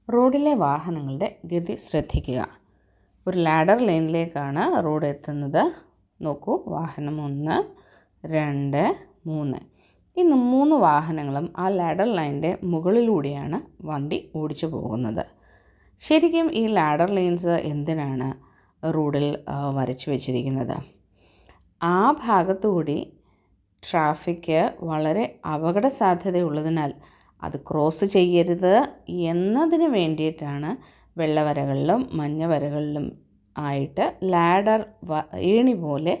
റോഡിലെ വാഹനങ്ങളുടെ ഗതി ശ്രദ്ധിക്കുക. ഒരു ലാഡർ ലൈനിലേക്കാണ് റോഡ് എത്തുന്നത്. നോക്കൂ, വാഹനം 1, 2, 3. ഈ 3 വാഹനങ്ങളും ആ ലാഡർ ലൈനിൻ്റെ മുകളിലൂടെയാണ് വണ്ടി ഓടിച്ചു പോകുന്നത്. ശരിക്കും ഈ ലാഡർ ലൈൻസ് എന്തിനാണ് റോഡിൽ വരച്ചു വച്ചിരിക്കുന്നത്? ആ ഭാഗത്തുകൂടി ട്രാഫിക് വളരെ അപകട സാധ്യതയുള്ളതിനാൽ അത് ക്രോസ് ചെയ്യരുത് എന്നതിന് വേണ്ടിയിട്ടാണ് വെള്ളവരകളിലും മഞ്ഞവരകളിലും ആയിട്ട് ലാഡർ ഏണി പോലെ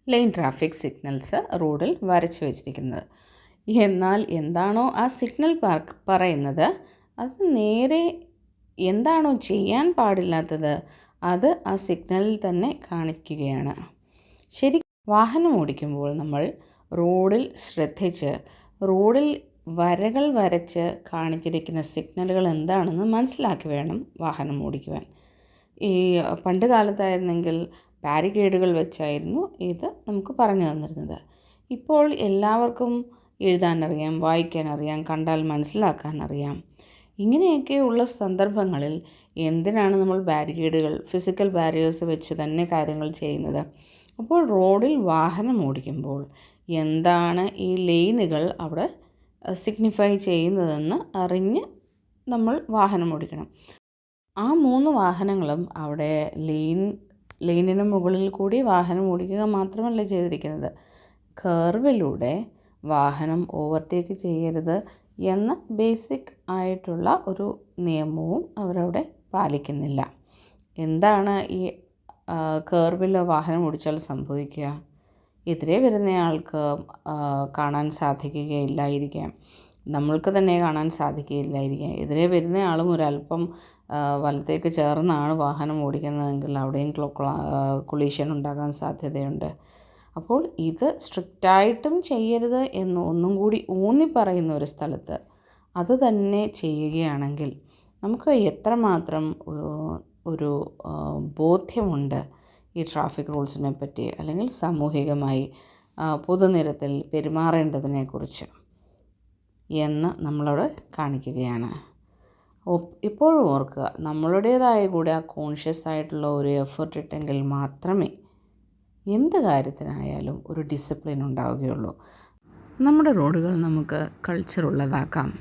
ലൈൻ ട്രാഫിക് സിഗ്നൽസ് റോഡിൽ വരച്ചു വച്ചിരിക്കുന്നത്. എന്നാൽ എന്താണോ ആ സിഗ്നൽ പറയുന്നത്, അത് നേരെ എന്താണോ ചെയ്യാൻ പാടില്ലാത്തത് അത് ആ സിഗ്നലിൽ തന്നെ കാണിക്കുകയാണ്. ശരി, വാഹനം ഓടിക്കുമ്പോൾ നമ്മൾ റോഡിൽ ശ്രദ്ധിച്ച് റോഡിൽ വരകൾ വരച്ച് കാണിച്ചിരിക്കുന്ന സിഗ്നലുകൾ എന്താണെന്ന് മനസ്സിലാക്കി വേണം വാഹനം ഓടിക്കുവാൻ. ഈ പണ്ട് കാലത്തായിരുന്നെങ്കിൽ ബാരിക്കേഡുകൾ വെച്ചായിരുന്നു ഇത് നമുക്ക് പറഞ്ഞു തന്നിരുന്നത്. ഇപ്പോൾ എല്ലാവർക്കും എഴുതാനറിയാം, വായിക്കാനറിയാം, കണ്ടാൽ മനസ്സിലാക്കാനറിയാം. ഇങ്ങനെയൊക്കെയുള്ള സന്ദർഭങ്ങളിൽ എന്തിനാണ് നമ്മൾ ബാരിക്കേഡുകൾ, ഫിസിക്കൽ ബാരിയേഴ്സ് വെച്ച് തന്നെ കാര്യങ്ങൾ ചെയ്യുന്നത്? അപ്പോൾ റോഡിൽ വാഹനം ഓടിക്കുമ്പോൾ എന്താണ് ഈ ലൈനുകൾ അവിടെ സിഗ്നിഫൈ ചെയ്യുന്നതെന്ന് അറിഞ്ഞ് നമ്മൾ വാഹനം ഓടിക്കണം. ആ 3 വാഹനങ്ങളും അവിടെ ലൈനിന് മുകളിൽ കൂടി വാഹനം ഓടിക്കുക മാത്രമല്ല ചെയ്തിരിക്കുന്നത്, കർവിലൂടെ വാഹനം ഓവർടേക്ക് ചെയ്യരുത് എന്ന ബേസിക് ആയിട്ടുള്ള ഒരു നിയമവും അവരവിടെ പാലിക്കുന്നില്ല. എന്താണ് ഈ കർവിൽ വാഹനം ഓടിച്ചാൽ സംഭവിക്കുക? എതിരെ വരുന്നയാൾക്ക് കാണാൻ സാധിക്കുകയില്ലായിരിക്കാം, നമ്മൾക്ക് തന്നെ കാണാൻ സാധിക്കുകയില്ലായിരിക്കാം. എതിരെ വരുന്നയാളും ഒരല്പം വലത്തേക്ക് ചേർന്നാണ് വാഹനം ഓടിക്കുന്നതെങ്കിൽ അവിടെയും കൊളീഷൻ ഉണ്ടാകാൻ സാധ്യതയുണ്ട്. അപ്പോൾ ഇത് സ്ട്രിക്റ്റായിട്ടും ചെയ്യരുത് എന്ന് ഒന്നും കൂടി ഊന്നി പറയുന്ന ഒരു സ്ഥലത്ത് അത് തന്നെ ചെയ്യുകയാണെങ്കിൽ നമുക്ക് എത്രമാത്രം ഒരു ബോധ്യമുണ്ട് ഈ ട്രാഫിക് റൂൾസിനെ പറ്റി, അല്ലെങ്കിൽ സാമൂഹികമായി പൊതുനിരത്തിൽ പെരുമാറേണ്ടതിനെക്കുറിച്ച് എന്ന് നമ്മളോട് കാണിക്കുകയാണ്. ഇപ്പോഴും ഓർക്കുക, നമ്മളുടേതായ കൂടെ ആ കോൺഷ്യസ് ആയിട്ടുള്ള ഒരു എഫേർട്ട് ഇട്ടെങ്കിൽ മാത്രമേ എന്ത് കാര്യത്തിനായാലും ഒരു ഡിസിപ്ലിൻ ഉണ്ടാവുകയുള്ളൂ. നമ്മുടെ റോഡുകൾ നമുക്ക് കൾച്ചറുള്ളതാക്കാം.